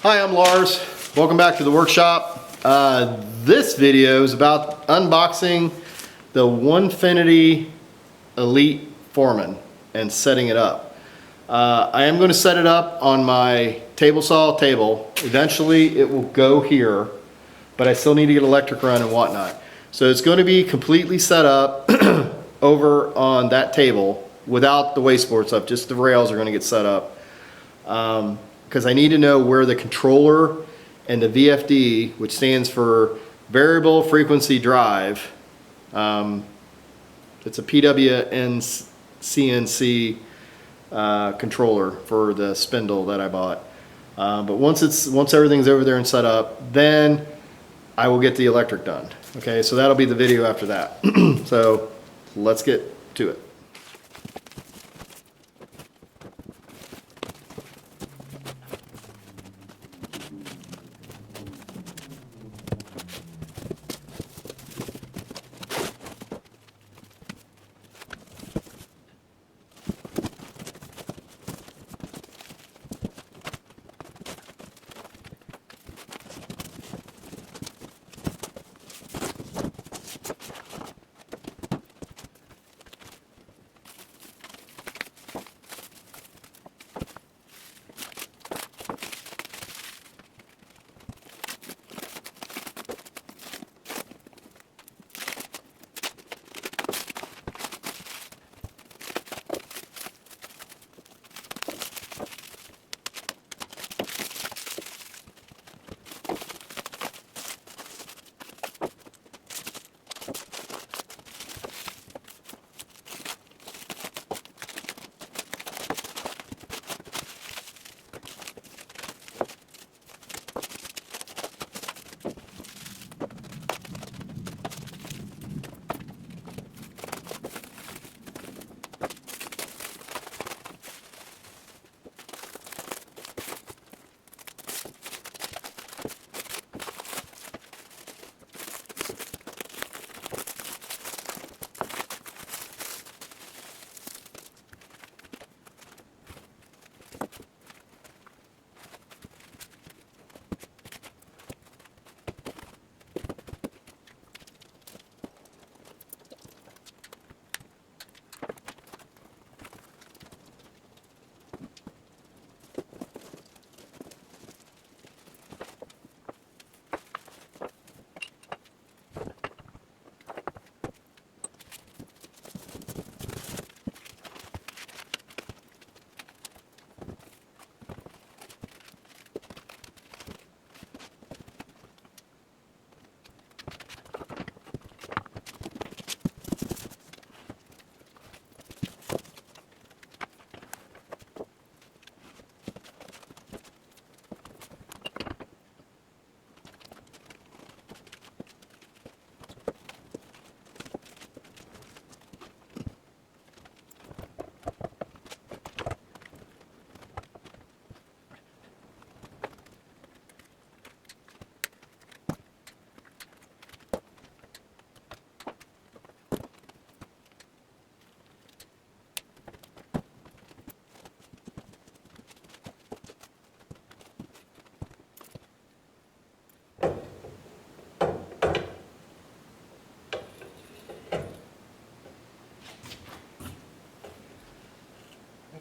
Hi, I'm Lars. Welcome back to the workshop. This video is about unboxing the Onefinity Elite Foreman and setting it up. I am going to set it up on my table saw table. Eventually it will go here, but I still need to get electric run and whatnot. So it's going to be completely set up over on that table without the wasteboard stuff. Just the rails are going to get set up. Because I need to know where the controller and the VFD, which stands for Variable Frequency Drive, it's a PwnCNC controller for the Spindle that I bought. But once everything's over there and set up, then I will get the electric done. Okay, so that'll be the video after that. So let's get to it.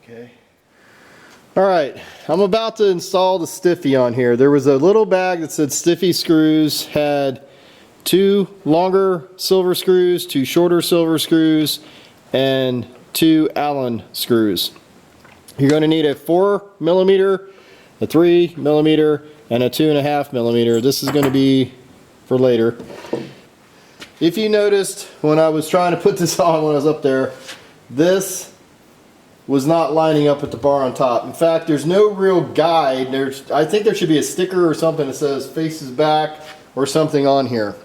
Okay. All right, I'm about to install the Stiffy on here. There was a little bag that said Stiffy screws, had 2 longer silver screws, 2 shorter silver screws, and 2 Allen screws. You're going to need a 4mm, a 3mm, and a 2.5mm. This is going to be for later. If you noticed when I was trying to put this on when I was up there, this was not lining up with the bar on top. In fact, there's no real guide. I think there should be a sticker or something that says faces back or something on here.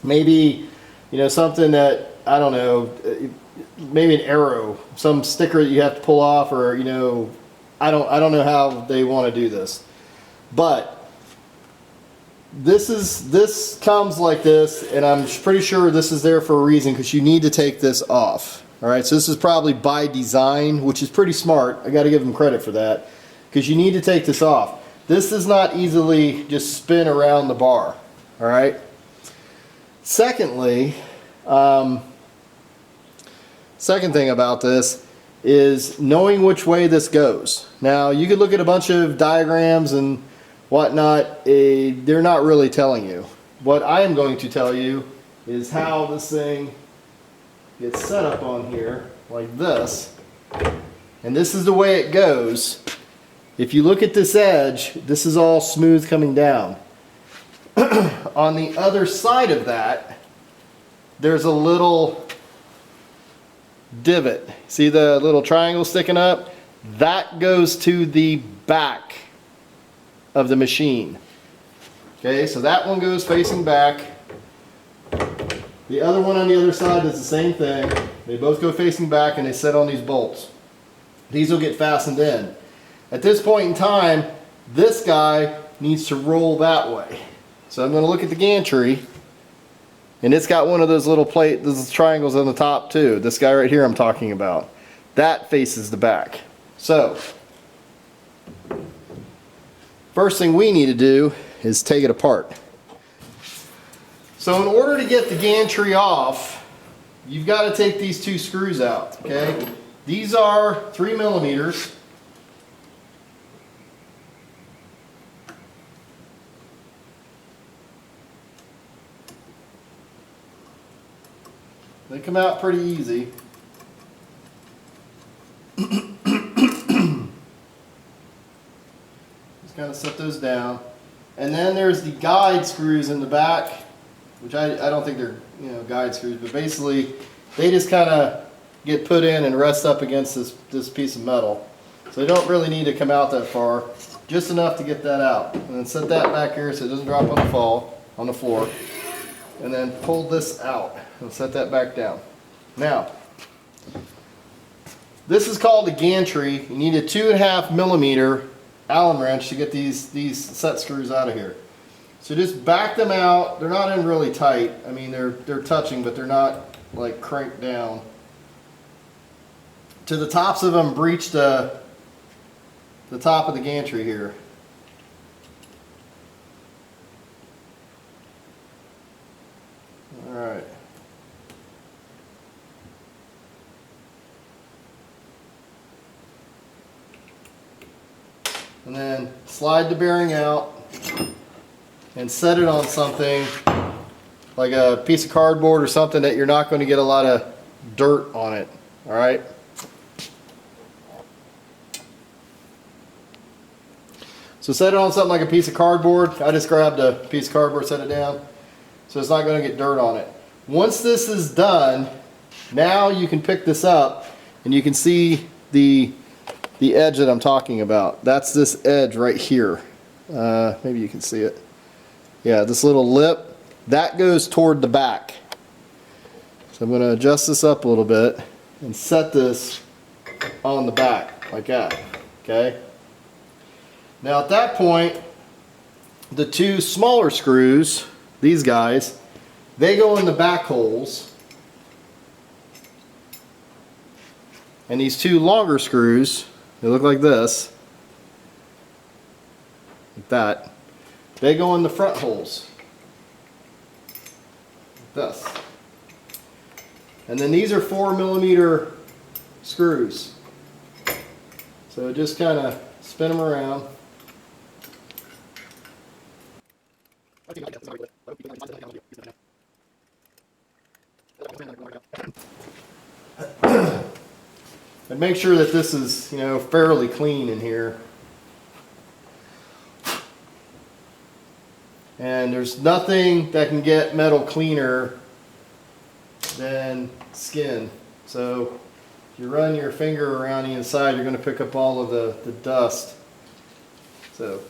Maybe, you know, something that, I don't know, maybe an arrow, some sticker that you have to pull off, or, you know, I don't know how they want to do this. But this comes like this, and I'm pretty sure this is there for a reason, because you need to take this off. Alright, so this is probably by design, which is pretty smart. I got to give them credit for that, because you need to take this off. this does not easily just spin around the bar. All right. Secondly, second thing about this is knowing which way this goes. Now you could look at a bunch of diagrams and whatnot, they're not really telling you. What I am going to tell you is how this thing gets set up on here like this, and this is the way it goes. If you look at this edge, this is all smooth coming down. On the other side of that, there's a little divot. See the little triangle sticking up? That goes to the back of the machine. Okay, so that one goes facing back. The other one on the other side does the same thing. They both go facing back and they sit on these bolts. These will get fastened in. At this point in time, this guy needs to roll that way. So I'm going to look at the gantry, and it's got one of those little those triangles on the top too. This guy right here I'm talking about. That faces the back. So, first thing we need to do is take it apart. So in order to get the gantry off, you've got to take these two screws out, okay? These are 3 millimeters. They come out pretty easy. Just kind of set those down. And then there's the guide screws in the back, which I don't think they're, you know, guide screws, but basically they just kind of get put in and rest up against this piece of metal. So they don't really need to come out that far, just enough to get that out. And then set that back here so it doesn't drop on the floor. And then pull this out and set that back down. Now, this is called a gantry. You need a 2.5 millimeter Allen wrench to get these set screws out of here. So just back them out. They're not in really tight. I mean, they're touching, but they're not like cranked down. To the tops of them, breach the top of the gantry here. All right. And then slide the bearing out and set it on something like a piece of cardboard or something that you're not going to get a lot of dirt on it. All right. So set it on something like a piece of cardboard. I just grabbed a piece of cardboard, set it down, so it's not going to get dirt on it. Once this is done, now you can pick this up and you can see the edge that I'm talking about. That's this edge right here. Maybe you can see it. Yeah, this little lip, that goes toward the back. So I'm going to adjust this up a little bit and set this on the back like that. Okay. Now at that point, the two smaller screws, these guys, they go in the back holes. And these two longer screws, they look like this, like that, they go in the front holes, like this. And then these are 4 millimeter screws. So just kind of spin them around. And make sure that this is, you know, fairly clean in here. And there's nothing that can get metal cleaner than skin. So if you run your finger around the inside, you're going to pick up all of the dust. So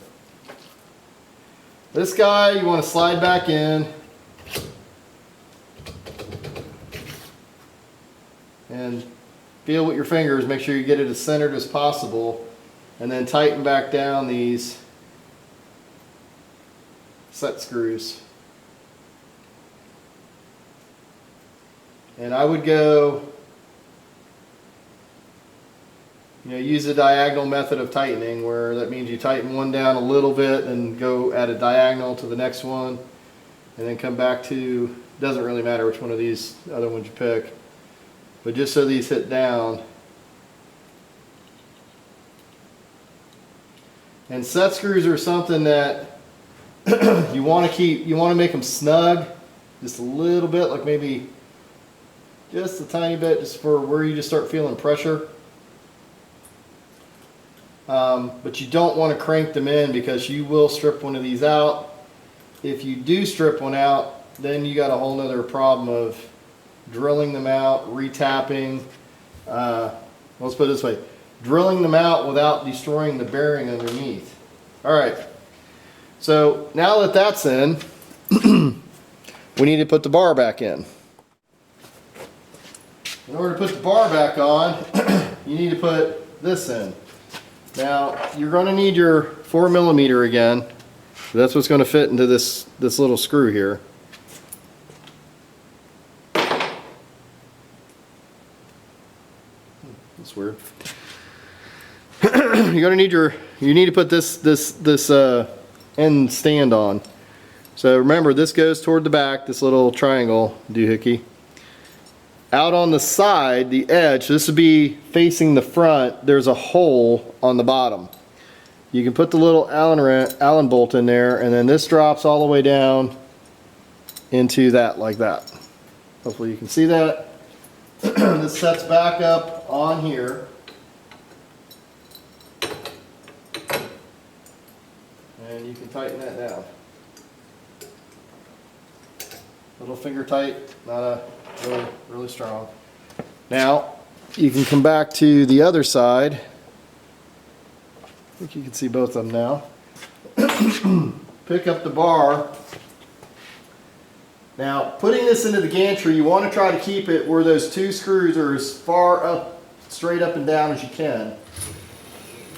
this guy you want to slide back in and feel with your fingers, make sure you get it as centered as possible, and then tighten back down these set screws. And I would go use the diagonal method of tightening, where that means you tighten one down a little bit and go at a diagonal to the next one, and then come back to, doesn't really matter which one of these other ones you pick, but just so these hit down. And set screws are something that you want to make them snug just a little bit, like maybe just a tiny bit, just for where you just start feeling pressure. But you don't want to crank them in, because you will strip one of these out. If you do strip one out, then you got a whole nother problem of drilling them out, retapping. Let's put it this way: drilling them out without destroying the bearing underneath. All right, so now that that's in, we need to put the bar back in. In order to put the bar back on, you need to put this in. Now, you're going to need your 4mm again. That's what's going to fit into this little screw here. That's weird. You're going to need you need to put this end stand on. So remember, this goes toward the back, this little triangle doohickey. Out on the side, the edge, this would be facing the front, there's a hole on the bottom. You can put the little Allen bolt in there, and then this drops all the way down into that, like that. Hopefully you can see that. This sets back up on here. And you can tighten that down. Little finger tight, not really strong. Now you can come back to the other side. I think you can see both of them now. Pick up the bar. Now, putting this into the gantry, you want to try to keep it where those two screws are as far up, straight up and down as you can.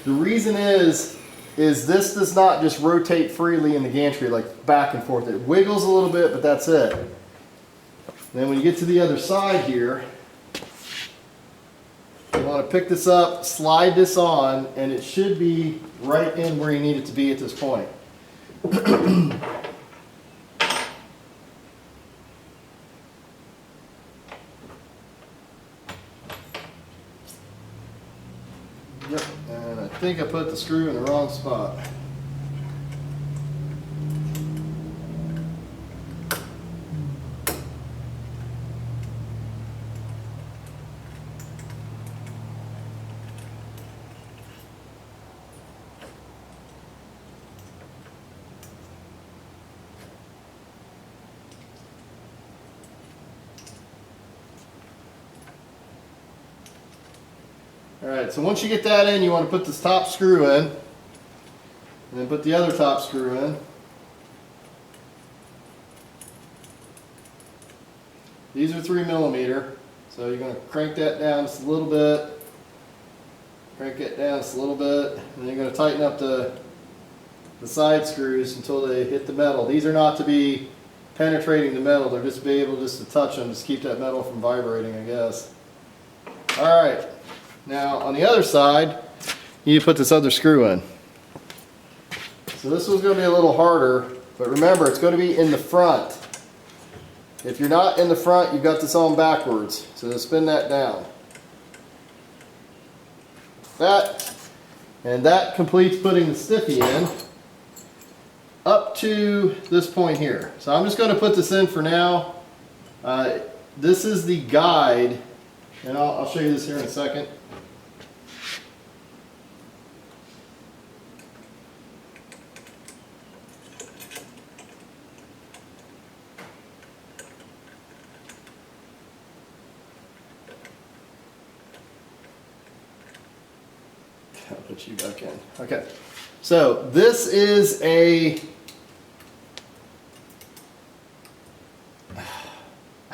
The reason is this does not just rotate freely in the gantry, like back and forth. It wiggles a little bit, but that's it. Then when you get to the other side here, you want to pick this up, slide this on, and it should be right in where you need it to be at this point. Yep, and I think I put the screw in the wrong spot. Alright, so once you get that in, you want to put this top screw in, and then put the other top screw in. These are 3mm, so you're going to crank that down just a little bit, crank it down just a little bit, and then you're going to tighten up the side screws until they hit the metal. These are not to be penetrating the metal, they're just to be able just to touch them, just keep that metal from vibrating, I guess. Alright. Now on the other side, you need to put this other screw in. So this one's going to be a little harder, but remember, it's going to be in the front. If you're not in the front, you've got this on backwards. So just spin that down. That completes putting the stiffy in up to this point here. So I'm just going to put this in for now. This is the guide, and I'll show you this here in a second. I'll put you back in. Okay, so this is I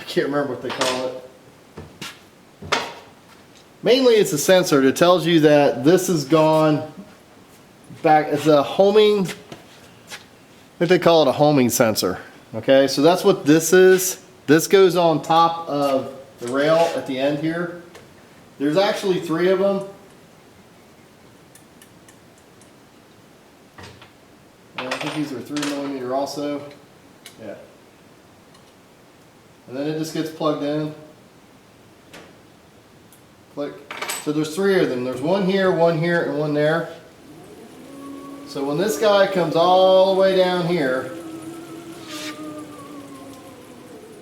can't remember what they call it. Mainly it's a sensor that tells you that this has gone back. It's a homing, I think they call it a homing sensor. Okay, so that's what this is. This goes on top of the rail at the end here. There's actually 3 of them. think these are 3mm also. Yeah. And then it just gets plugged in. Click. So there's 3 of them. There's one here, and one there. So when this guy comes all the way down here,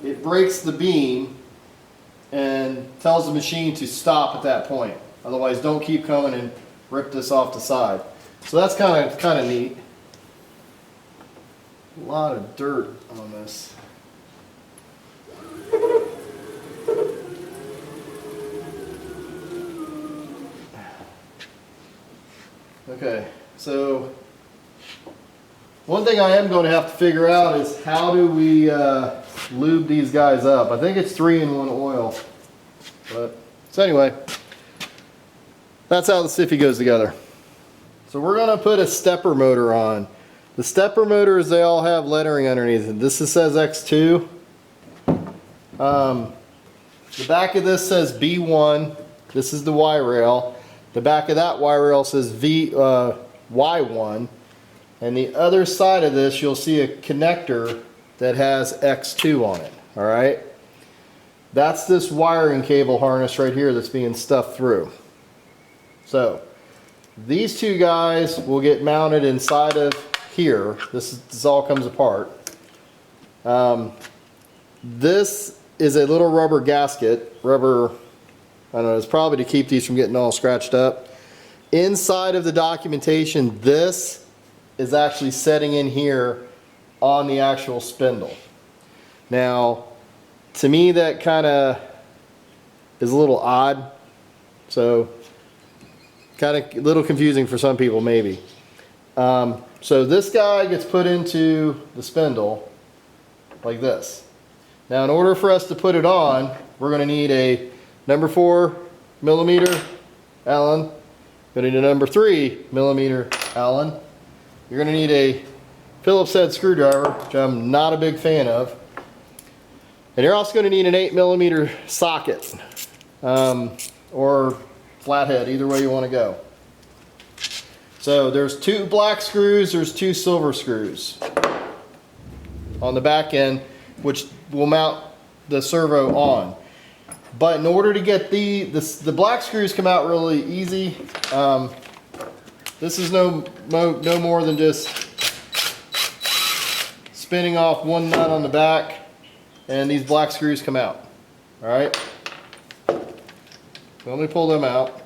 it breaks the beam and tells the machine to stop at that point. Otherwise, don't keep coming and rip this off the side. So that's kind of neat. A lot of dirt on this. Okay, so one thing I am going to have to figure out is how do we lube these guys up. I think it's 3-in-1 oil. But so anyway, that's how the Stiffy goes together. So we're going to put a stepper motor on. The stepper motors, they all have lettering underneath it. This says X2. The back of this says B1. This is the Y rail. The back of that Y rail says Y1. And the other side of this, you'll see a connector that has X2 on it. All right. That's this wiring cable harness right here that's being stuffed through. So these 2 guys will get mounted inside of here. This all comes apart. This is a little rubber gasket. Rubber, I don't know, it's probably to keep these from getting all scratched up. Inside of the documentation, this is actually setting in here on the actual spindle. Now, to me that kind of is a little odd. So, kind of a little confusing for some people maybe. So this guy gets put into the spindle like this. Now in order for us to put it on, we're going to need a number 4mm Allen. Going to need a number 3mm Allen. You're going to need a Phillips head screwdriver, which I'm not a big fan of. And you're also going to need an 8mm socket or flathead, either way you want to go. So there's 2 black screws, there's 2 silver screws on the back end, which will mount the servo on. But in order to get the black screws come out really easy. This is no more than just spinning off one nut on the back, and these black screws come out. All right. So let me pull them out.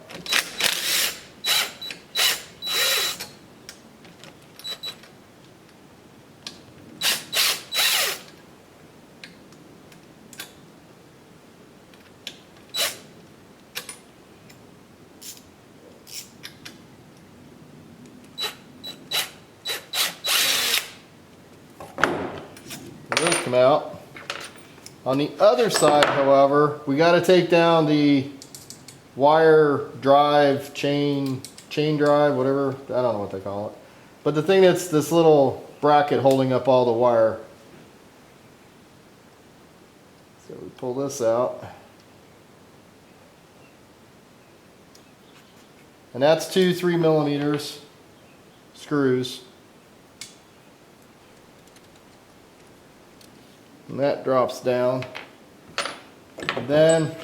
Those come out. On the other side, however, we got to take down the wire drive, chain drive, whatever, I don't know what they call it. But the thing that's this little bracket holding up all the wire. So we pull this out. And that's 2 3mm screws. And that drops down. And then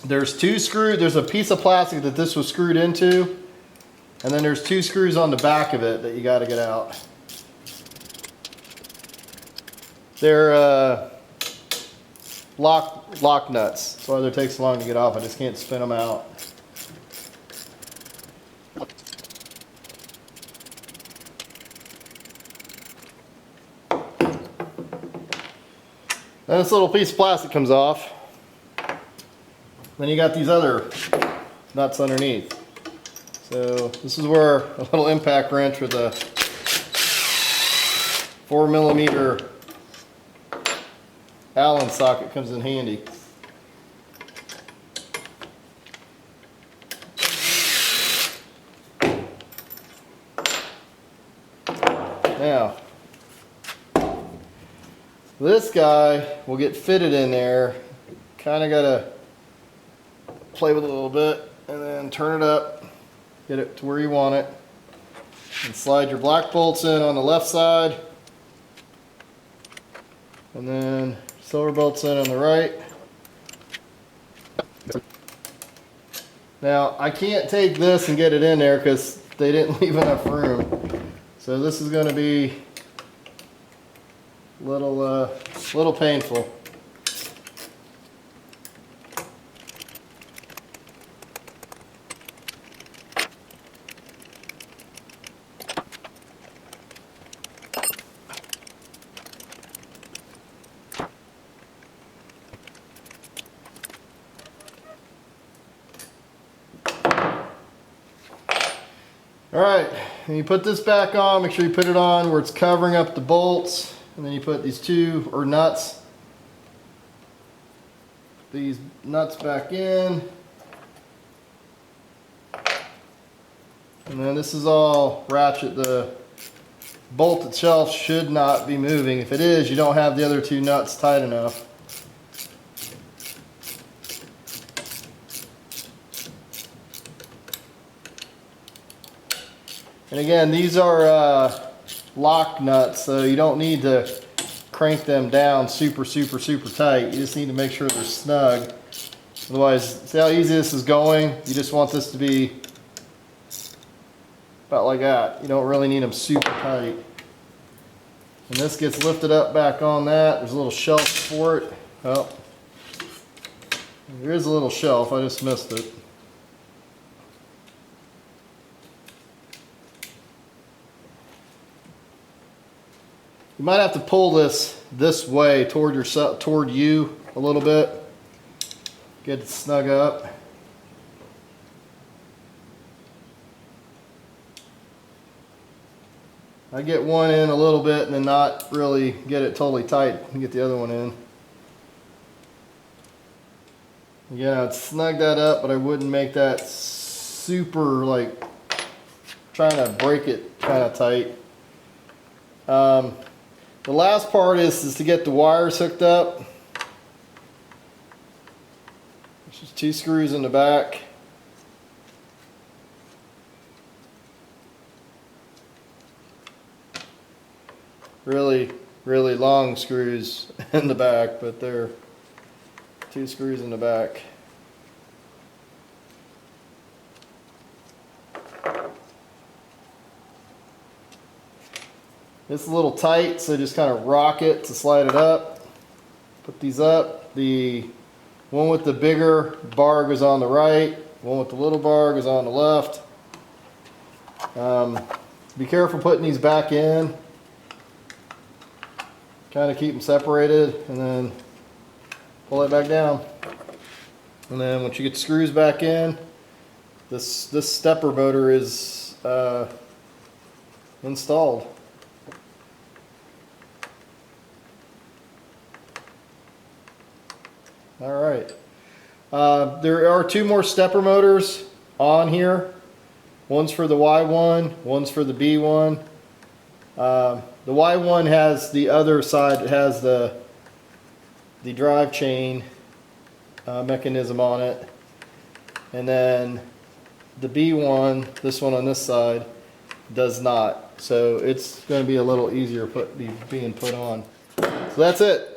there's 2 screws. There's a piece of plastic that this was screwed into. And then there's 2 screws on the back of it that you got to get out. They're lock nuts. That's why they take so long to get off. I just can't spin them out. Then this little piece of plastic comes off. Then you got these other nuts underneath. So this is where a little impact wrench with a 4mm Allen socket comes in handy. Now, this guy will get fitted in there. Kind of got to play with it a little bit and then turn it up, get it to where you want it. And slide your black bolts in on the left side. And then silver bolts in on the right. Now, I can't take this and get it in there because they didn't leave enough room. So this is going to be a little painful. Alright, and you put this back on, make sure you put it on where it's covering up the bolts, and then you put these nuts back in. And then this is all ratchet. The bolt itself should not be moving. If it is, you don't have the other 2 nuts tight enough. And again, these are lock nuts, so you don't need to crank them down super tight. You just need to make sure they're snug. Otherwise, see how easy this is going? You just want this to be about like that. You don't really need them super tight. And this gets lifted up back on that. There's a little shelf for it. Oh, there is a little shelf, I just missed it. You might have to pull this way toward you a little bit. Get it snug up. I get one in a little bit and then not really get it totally tight and get the other one in. Again, I'd snug that up, but I wouldn't make that super, like, trying to break it kind of tight. The last part is to get the wires hooked up. There's just 2 screws in the back. Really long screws in the back, but they're 2 screws in the back. It's a little tight, so just kind of rock it to slide it up. Put these up. The one with the bigger bar goes on the right. One with the little bar goes on the left. Be careful putting these back in. Kind of keep them separated, and then pull it back down. And then once you get the screws back in, this stepper motor is installed. All right. There are 2 more stepper motors on here. One's for the Y1, one's for the B1. The Y1 has the other side, it has the drive chain mechanism on it. And then the B1, this one on this side, does not. So it's going to be a little easier being put on. So that's it.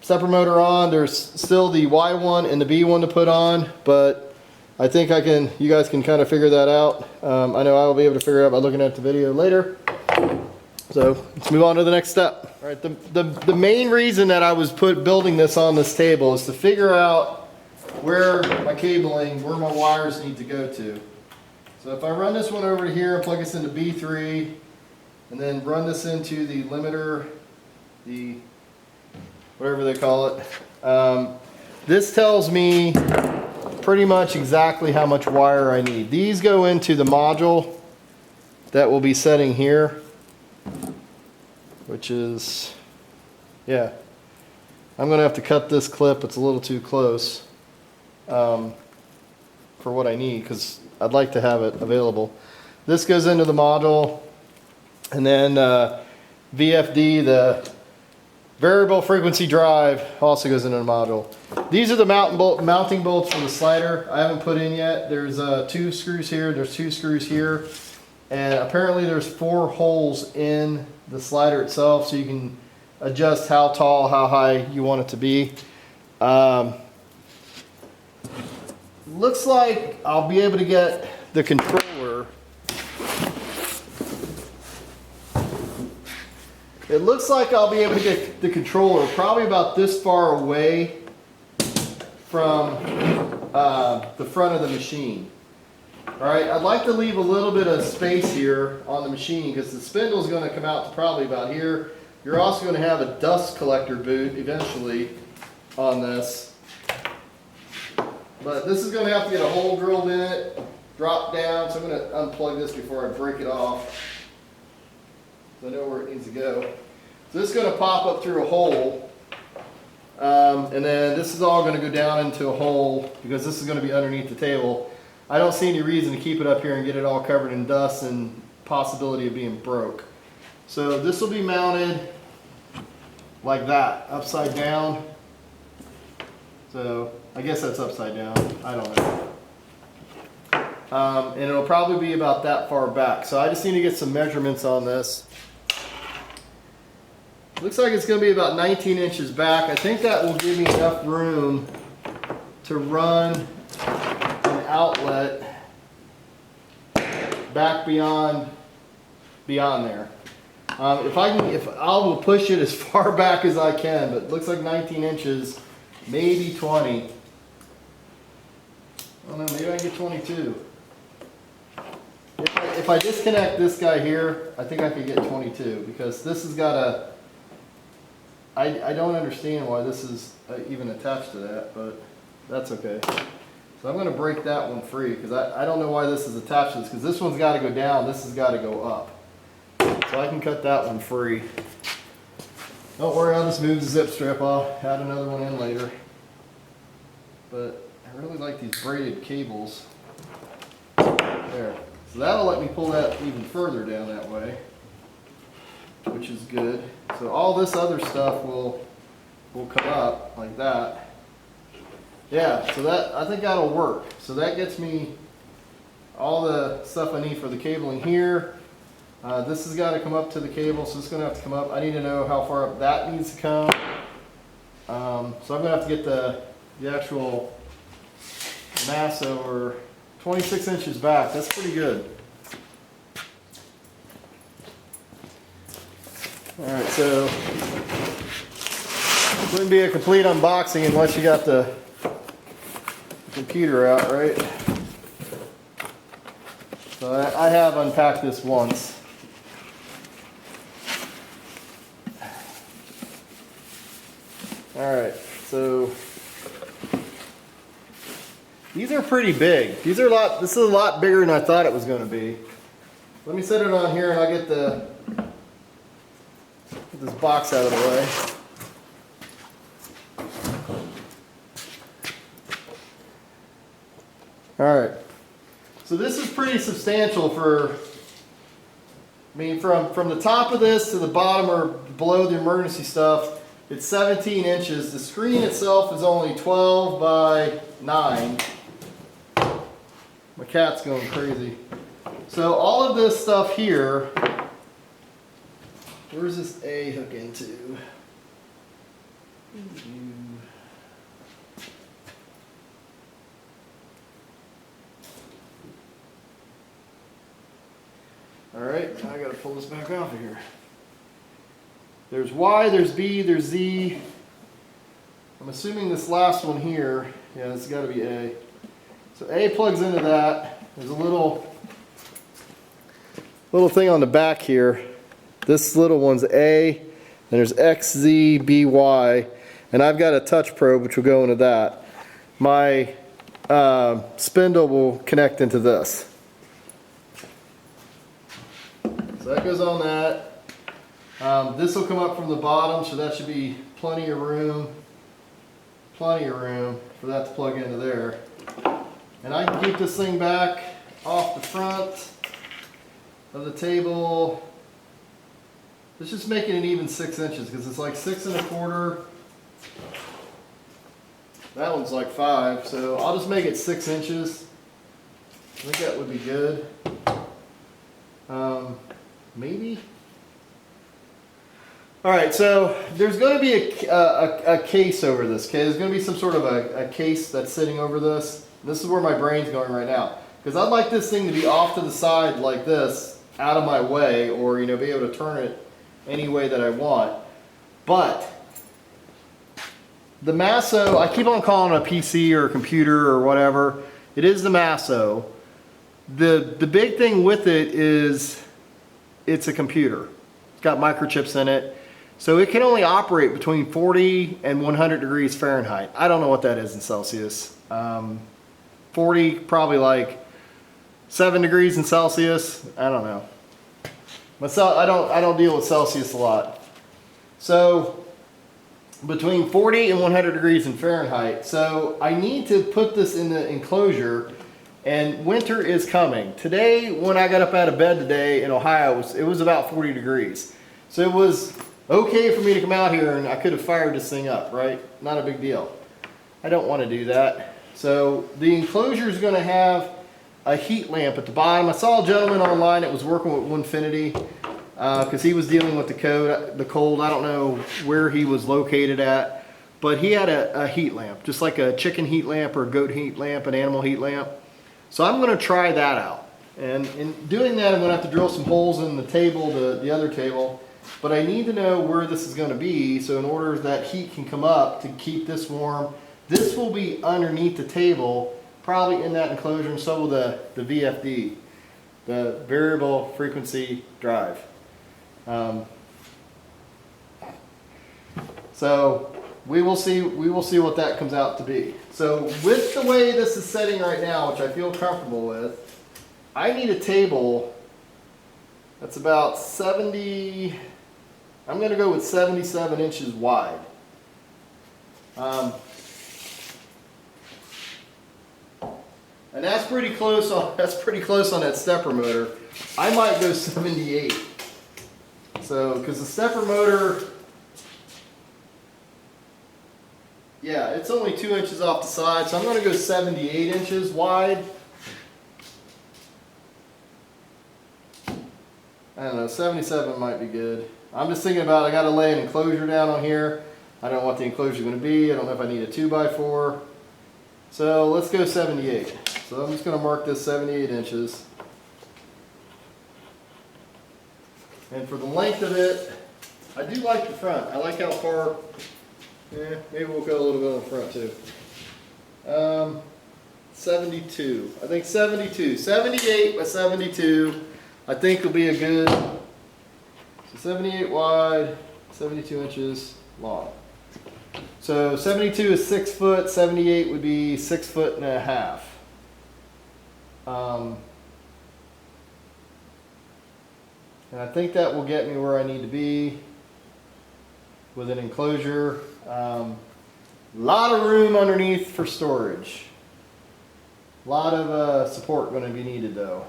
Stepper motor on. There's still the Y1 and the B1 to put on, but I think you guys can kind of figure that out. I know I will be able to figure it out by looking at the video later. So let's move on to the next step. All right, the main reason that I was building this on this table is to figure out where my wires need to go to. So if I run this one over to here and plug this into B3, and then run this into the limiter, the whatever they call it, this tells me pretty much exactly how much wire I need. These go into the module that will be setting here, which is, yeah, I'm going to have to cut this clip. It's a little too close for what I need because I'd like to have it available. This goes into the module, and then VFD, the variable frequency drive, also goes into the module. These are the mounting bolts for the slider. I haven't put in yet. There's 2 screws here. There's 2 screws here. And apparently there's 4 holes in the slider itself, so you can adjust how tall, how high you want it to be. Looks like I'll be able to get the controller. It looks like I'll be able to get the controller probably about this far away from the front of the machine. All right, I'd like to leave a little bit of space here on the machine because the spindle is going to come out to probably about here. You're also going to have a dust collector boot eventually on this. But this is going to have to get a hole drilled in it, drop down, so I'm going to unplug this before I break it off. So I know where it needs to go. So this is going to pop up through a hole. And then this is all going to go down into a hole because this is going to be underneath the table. I don't see any reason to keep it up here and get it all covered in dust and possibility of being broke. So this will be mounted like that, upside down. So I guess that's upside down, I don't know. And it'll probably be about that far back. So I just need to get some measurements on this. Looks like it's going to be about 19 inches back. I think that will give me enough room to run an outlet back beyond there. If I will push it as far back as I can, but it looks like 19 inches, maybe 20. I don't know, maybe I can get 22. If I disconnect this guy here, I think I could get 22 because this has got a, I don't understand why this is even attached to that, but that's okay. So I'm going to break that one free because I don't know why this is attached to this because this one's got to go down, this has got to go up. So I can cut that one free. Don't worry, I'll just move the zip strip. I'll add another one in later. But I really like these braided cables. There. So that'll let me pull that even further down that way, which is good. So all this other stuff will come up like that. Yeah, so that, I think that'll work. So that gets me all the stuff I need for the cabling here. This has got to come up to the cable, so it's going to have to come up. I need to know how far up that needs to come. So I'm going to have to get the actual mass over 26 inches back. That's pretty good. Alright, so it wouldn't be a complete unboxing unless you got the computer out, right? So I have unpacked this once. Alright, so these are pretty big. This is a lot bigger than I thought it was going to be. Let me set it on here and I'll get this box out of the way. Alright, so this is pretty substantial for, I mean from the top of this to the bottom or below the emergency stuff, it's 17 inches. The screen itself is only 12 by 9. My cat's going crazy. So all of this stuff here, where's this A hook into? Alright, now I gotta pull this back off of here. There's Y, there's B, there's Z. I'm assuming this last one here, yeah, it's gotta be A. So A plugs into that. There's a little thing on the back here. This little one's A, and there's X, Z, B, Y, and I've got a touch probe which will go into that. My spindle will connect into this. So that goes on that. This will come up from the bottom, so that should be plenty of room for that to plug into there. And I can keep this thing back off the front of the table. Let's just make it an even 6 inches because it's like 6 1/4. That one's like 5, so I'll just make it 6 inches. I think that would be good. maybe. All right, so there's going to be a case over this. Okay, there's going to be some sort of a case that's sitting over this. This is where my brain's going right now, because I'd like this thing to be off to the side like this, out of my way, or be able to turn it any way that I want. But the Masso, I keep on calling it a PC or a computer or whatever. It is the Masso. The big thing with it is it's a computer. It's got microchips in it. So it can only operate between 40 and 100 degrees Fahrenheit. I don't know what that is in Celsius. 40, probably like 7 degrees in Celsius. I don't know. But I don't deal with Celsius a lot. So between 40 and 100 degrees in Fahrenheit. So I need to put this in the enclosure, and winter is coming. Today, when I got up out of bed today in Ohio, it was about 40 degrees. So it was okay for me to come out here and I could have fired this thing up, right? Not a big deal. I don't want to do that. So the enclosure is going to have a heat lamp at the bottom. I saw a gentleman online that was working with Onefinity because he was dealing with the cold. I don't know where he was located at, but he had a heat lamp, just like a chicken heat lamp or a goat heat lamp, an animal heat lamp. So I'm going to try that out. And in doing that, I'm going to have to drill some holes in the table, the other table. But I need to know where this is going to be, so in order that heat can come up to keep this warm. This will be underneath the table, probably in that enclosure, and so will the VFD, the variable frequency drive. So we will see what that comes out to be. So with the way this is setting right now, which I feel comfortable with, I need a table that's about 70, I'm going to go with 77 inches wide. And that's pretty close on that stepper motor. I might go 78. So, because the stepper motor, yeah, it's only 2 inches off the side, so I'm going to go 78 inches wide. I don't know, 77 might be good. I'm just thinking about, I got to lay an enclosure down on here. I don't know what the enclosure is going to be. I don't know if I need a 2x4. So let's go 78. So I'm just going to mark this 78 inches. And for the length of it, I do like the front. I like how far, maybe we'll go a little bit on the front too. 72. I think 72. 78 by 72. I think will be a good, so 78 wide, 72 inches long. So 72 is 6 foot, 78 would be 6.5 feet. And I think that will get me where I need to be with an enclosure. Lot of room underneath for storage. A lot of support going to be needed though.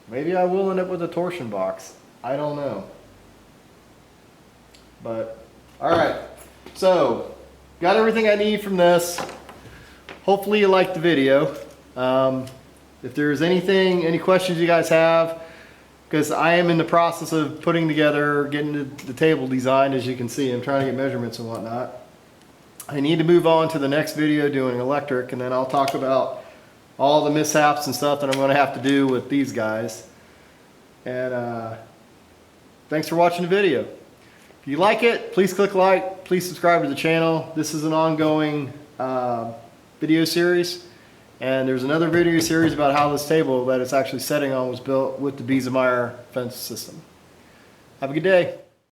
Maybe I will end up with a torsion box. I don't know. But, alright. So, got everything I need from this. Hopefully you liked the video. If there's any questions you guys have, because I am in the process of putting together, getting the table designed, as you can see. I'm trying to get measurements and whatnot. I need to move on to the next video doing electric, and then I'll talk about all the mishaps and stuff that I'm going to have to do with these guys. And thanks for watching the video. If you like it, please click like, please subscribe to the channel. This is an ongoing video series, and there's another video series about how this table that it's actually setting on was built with the Biesemeyer fence system. Have a good day.